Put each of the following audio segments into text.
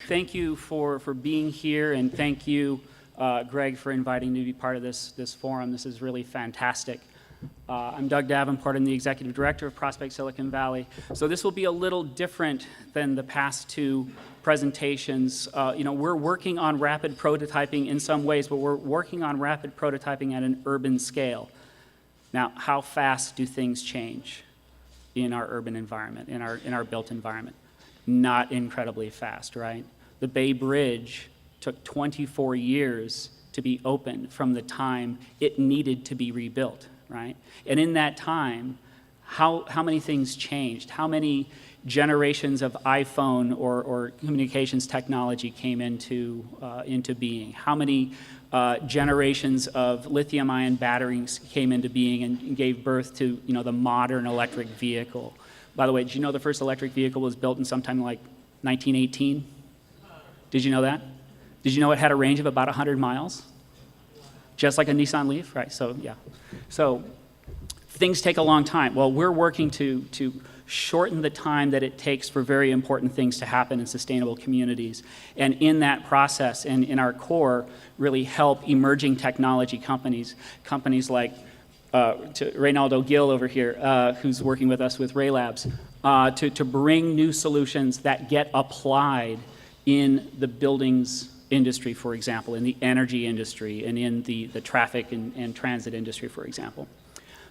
Thank you for being here, and thank you, Greg, for inviting me to be part of this forum. This is really fantastic. I'm Doug Davenport. I'm the Executive Director of Prospect Silicon Valley. So this will be a little different than the past two presentations. We're working on rapid prototyping in some ways, but we're working on rapid prototyping at an urban scale. Now, how fast do things change in our urban environment, in our built environment? Not incredibly fast, right? The Bay Bridge took 24 years to be opened from the time it needed to be rebuilt, right? And in that time, how many things changed? How many generations of iPhone or communications technology came into being? How many generations of lithium-ion batteries came into being and gave birth to the modern electric vehicle? By the way, did you know the first electric vehicle was built in sometime like 1918? Did you know that? Did you know it had a range of about 100 miles? Just like a Nissan Leaf, right? So yeah. So things take a long time. Well, we're working to shorten the time that it takes for very important things to happen in sustainable communities. And in that process and in our core, really help emerging technology companies like to Reynaldo Gil over here, who's working with us with Ray Labs, to bring new solutions that get applied in the buildings industry, for example, in the energy industry, and in the traffic and transit industry, for example.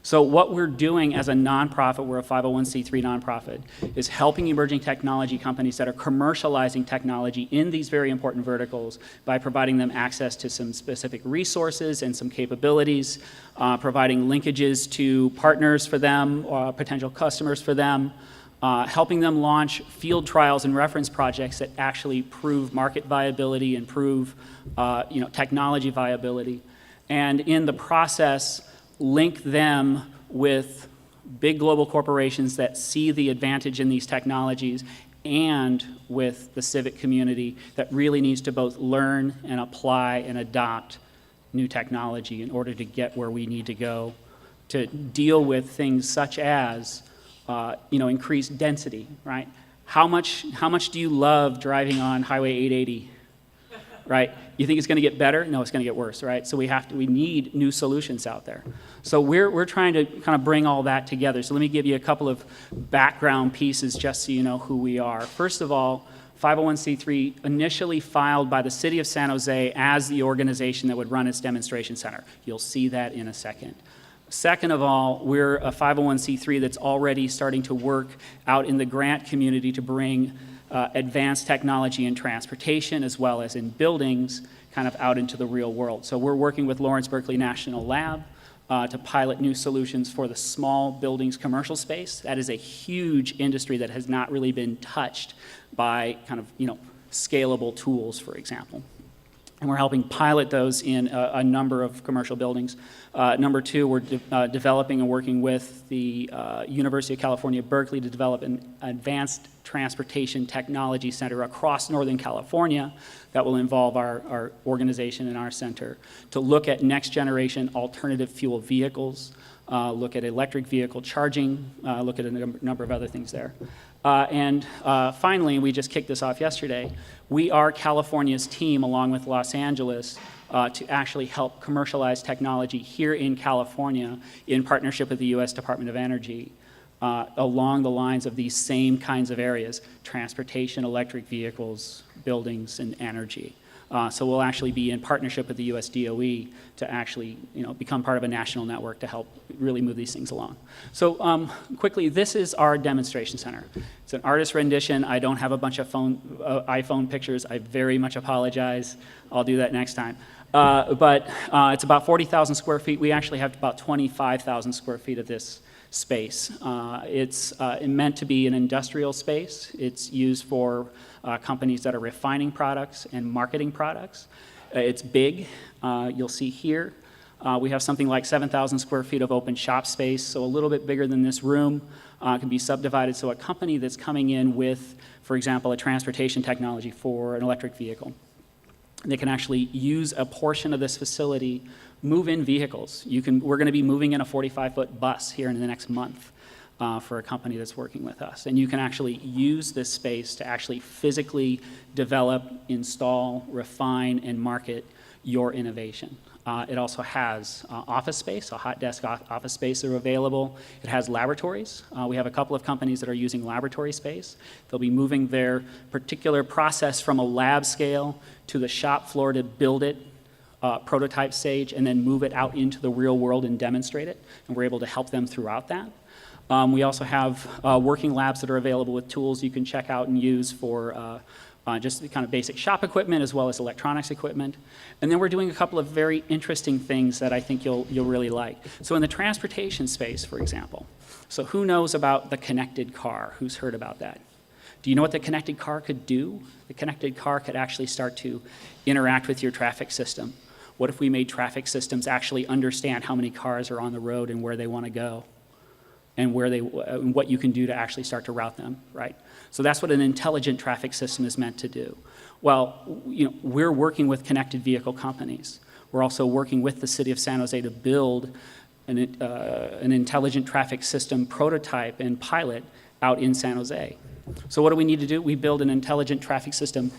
So what we're doing as a nonprofit, we're a 501c3 nonprofit, is helping emerging technology companies that are commercializing technology in these very important verticals by providing them access to some specific resources and some capabilities, providing linkages to partners for them, potential customers for them, helping them launch field trials and reference projects that actually prove market viability and prove technology viability. And in the process, link them with big global corporations that see the advantage in these technologies, and with the civic community that really needs to both learn and apply and adopt new technology in order to get where we need to go to deal with things such as increased density, right? How much do you love driving on Highway 880, right? You think it's going to get better? No, it's going to get worse, right? So we need new solutions out there. So we're trying to kind of bring all that together. So let me give you a couple of background pieces just so you know who we are. First of all, 501c3 initially filed by the city of San Jose as the organization that would run its demonstration center. You'll see that in a second. Second of all, we're a 501c3 that's already starting to work out in the grant community to bring advanced technology in transportation as well as in buildings kind of out into the real world. So we're working with Lawrence Berkeley National Lab to pilot new solutions for the small buildings commercial space. That is a huge industry that has not really been touched by kind of scalable tools, for example. And we're helping pilot those in a number of commercial buildings. Number two, we're developing and working with the University of California, Berkeley to develop an advanced transportation technology center across Northern California that will involve our organization and our center to look at next generation alternative fuel vehicles, look at electric vehicle charging, look at a number of other things there. And finally, we just kicked this off yesterday, we are California's team, along with Los Angeles, to actually help commercialize technology here in California in partnership with the U.S. Department of Energy along the lines of these same kinds of areas: transportation, electric vehicles, buildings, and energy. So we'll actually be in partnership with the U.S. DOE to actually become part of a national network to help really move these things along. So quickly, this is our demonstration center. It's an artist rendition. I don't have a bunch of iPhone pictures. I very much apologize. I'll do that next time. But it's about 40,000 square feet. We actually have about 25,000 square feet of this space. It's meant to be an industrial space. It's used for companies that are refining products and marketing products. It's big. You'll see here. We have something like 7,000 square feet of open shop space, so a little bit bigger than this room. Can be subdivided, so a company that's coming in with, for example, a transportation technology for an electric vehicle, they can actually use a portion of this facility, move in vehicles. We're going to be moving in a 45-foot bus here in the next month. for a company that's working with us. And you can actually use this space to actually physically develop, install, refine, and market your innovation. It also has office space, so hot desk office space are available. It has laboratories. We have a couple of companies that are using laboratory space. They'll be moving their particular process from a lab scale to the shop floor to build it, prototype stage, and then move it out into the real world and demonstrate it. And we're able to help them throughout that. We also have working labs that are available with tools you can check out and use for just the kind of basic shop equipment as well as electronics equipment. And then we're doing a couple of very interesting things that I think you'll really like. So in the transportation space, for example, so who knows about the connected car? Who's heard about that? Do you know what the connected car could do? The connected car could actually start to interact with your traffic system. What if we made traffic systems actually understand how many cars are on the road and where they want to go? And what you can do to actually start to route them, right? So that's what an intelligent traffic system is meant to do. Well, we're working with connected vehicle companies. We're also working with the city of San Jose to build an intelligent traffic system prototype and pilot out in San Jose. So what do we need to do? We build an intelligent traffic system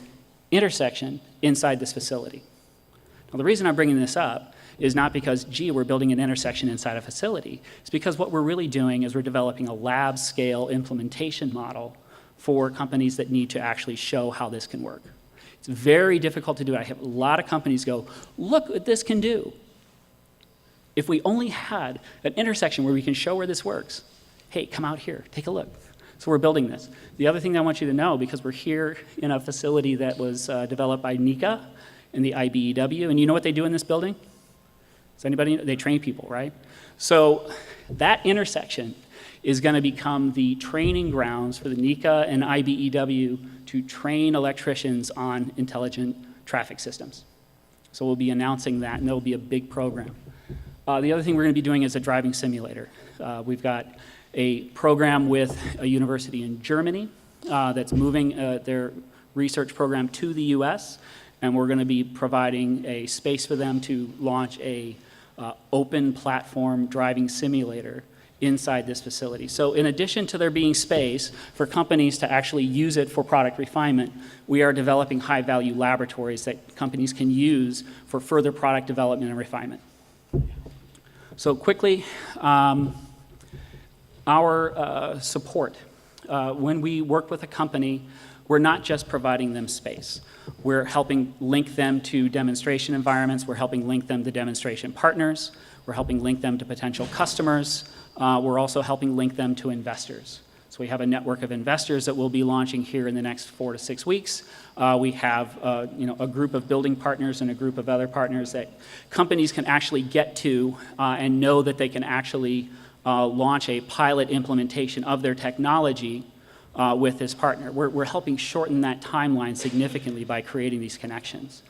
intersection inside this facility. Now, the reason I'm bringing this up is not because, gee, we're building an intersection inside a facility. It's because what we're really doing is we're developing a lab scale implementation model for companies that need to actually show how this can work. It's very difficult to do. I have a lot of companies go, look what this can do. If we only had an intersection where we can show where this works, hey, come out here, take a look. So we're building this. The other thing that I want you to know, because we're here in a facility that was developed by NECA and the IBEW, and you know what they do in this building? Does anybody know? They train people, right? So that intersection is going to become the training grounds for the NECA and IBEW to train electricians on intelligent traffic systems. So we'll be announcing that, and there'll be a big program. The other thing we're going to be doing is a driving simulator. We've got a program with a university in Germany that's moving their research program to the US, and we're going to be providing a space for them to launch a open platform driving simulator inside this facility. So in addition to there being space for companies to actually use it for product refinement, we are developing high-value laboratories that companies can use for further product development and refinement. So quickly, our support. When we work with a company, we're not just providing them space. We're helping link them to demonstration environments. We're helping link them to demonstration partners. We're helping link them to potential customers. We're also helping link them to investors. So we have a network of investors that we'll be launching here in the next 4 to 6 weeks. We have a group of building partners and a group of other partners that companies can actually get to and know that they can actually launch a pilot implementation of their technology with this partner. We're helping shorten that timeline significantly by creating these connections.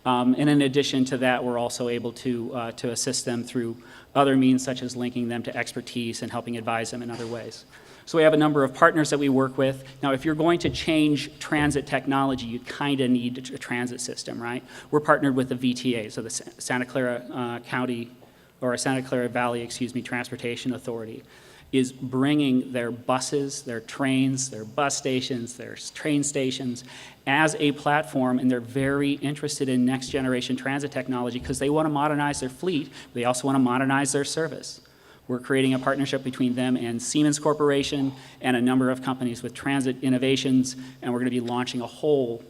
And in addition to that, we're also able to assist them through other means, such as linking them to expertise and helping advise them in other ways. So we have a number of partners that we work with. Now, if you're going to change transit technology, you kind of need a transit system, right? We're partnered with the VTA, so the Santa Clara Santa Clara Valley, Transportation Authority, is bringing their buses, their trains, their bus stations, their train stations as a platform, and they're very interested in next generation transit technology because they want to modernize their fleet. They also want to modernize their service. We're creating a partnership between them and Siemens Corporation and a number of companies with transit innovations, and we're going to be launching a whole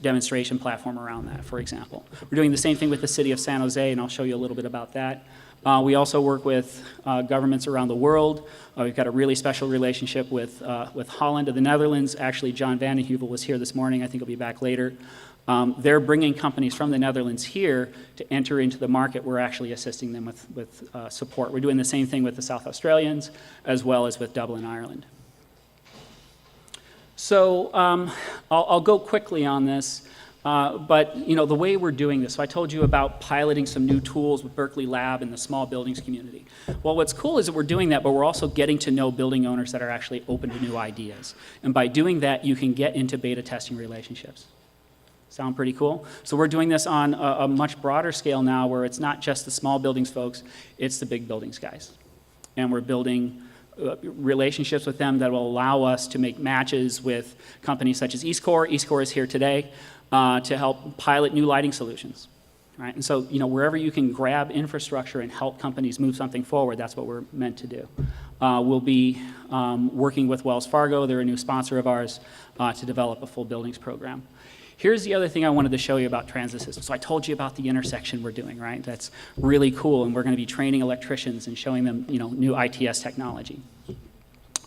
demonstration platform around that, for example. We're doing the same thing with the city of San Jose, and I'll show you a little bit about that. We also work with governments around the world. We've got a really special relationship with Holland and the Netherlands. Actually, John Van den Heuvel was here this morning. I think he'll be back later. They're bringing companies from the Netherlands here to enter into the market. We're actually assisting them with support. We're doing the same thing with the South Australians as well as with Dublin, Ireland. So I'll go quickly on this. But the way we're doing this, so I told you about piloting some new tools with Berkeley Lab and the small buildings community. Well, what's cool is that we're doing that, but we're also getting to know building owners that are actually open to new ideas. And by doing that, you can get into beta testing relationships. Sound pretty cool? So we're doing this on a much broader scale now, where it's not just the small buildings folks, it's the big buildings guys. And we're building relationships with them that will allow us to make matches with companies such as EastCore. EastCore is here today to help pilot new lighting solutions. Right? And so, wherever you can grab infrastructure and help companies move something forward, that's what we're meant to do. We'll be working with Wells Fargo, they're a new sponsor of ours, to develop a full buildings program. Here's the other thing I wanted to show you about transit systems. So I told you about the intersection we're doing, right? That's really cool, and we're going to be training electricians and showing them, new ITS technology.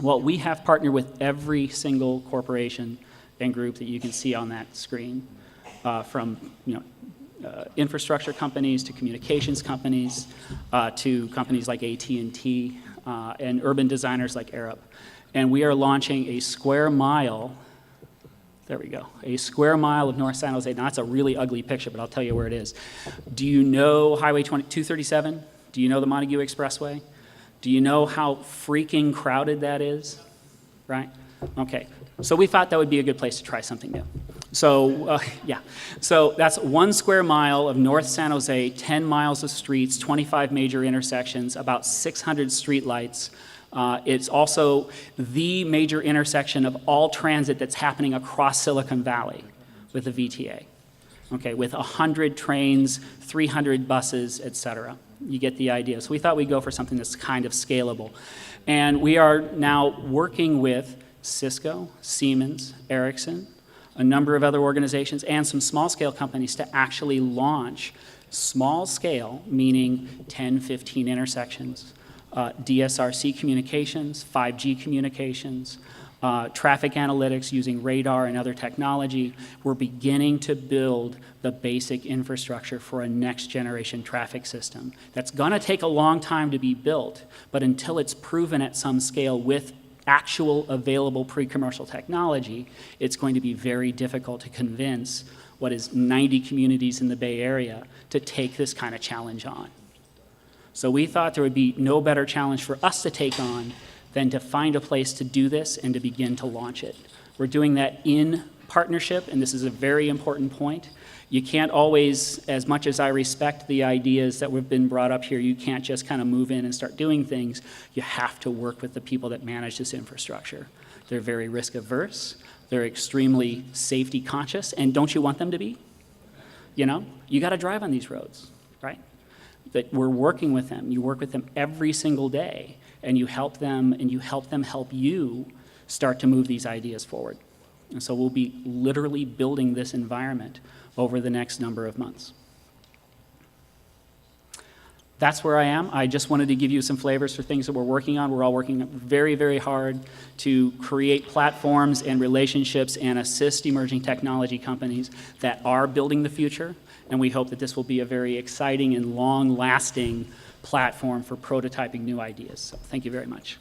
Well, we have partnered with every single corporation and group that you can see on that screen, from, infrastructure companies to communications companies to companies like AT&T and urban designers like Arab. And we are launching a square mile, there we go, a square mile of North San Jose. Now that's a really ugly picture, but I'll tell you where it is. Do you know Highway 237? Do you know the Montague Expressway? Do you know how freaking crowded that is? Right? Okay, so we thought that would be a good place to try something new. So, so that's 1 square mile of North San Jose, 10 miles of streets, 25 major intersections, about 600 street lights. It's also the major intersection of all transit that's happening across Silicon Valley with the VTA, okay, with 100 trains, 300 buses, et cetera. You get the idea. So we thought we'd go for something that's kind of scalable. And we are now working with Cisco, Siemens, Ericsson, a number of other organizations, and some small-scale companies to actually launch small-scale, meaning 10, 15 intersections, DSRC communications, 5G communications, traffic analytics using radar and other technology. We're beginning to build the basic infrastructure for a next-generation traffic system. That's going to take a long time to be built, but until it's proven at some scale with actual available pre-commercial technology, it's going to be very difficult to convince what is 90 communities in the Bay Area to take this kind of challenge on. So we thought there would be no better challenge for us to take on than to find a place to do this and to begin to launch it. We're doing that in partnership, and this is a very important point. You can't always, as much as I respect the ideas that have been brought up here, you can't just kind of move in and start doing things. You have to work with the people that manage this infrastructure. They're very risk averse. They're extremely safety conscious, and don't you want them to be? You got to drive on these roads, right? That we're working with them. You work with them every single day, and you help them, and you help them help you start to move these ideas forward. And so we'll be literally building this environment over the next number of months. That's where I am. I just wanted to give you some flavors for things that we're working on. We're all working very, very hard to create platforms and relationships and assist emerging technology companies that are building the future. And we hope that this will be a very exciting and long-lasting platform for prototyping new ideas. So thank you very much.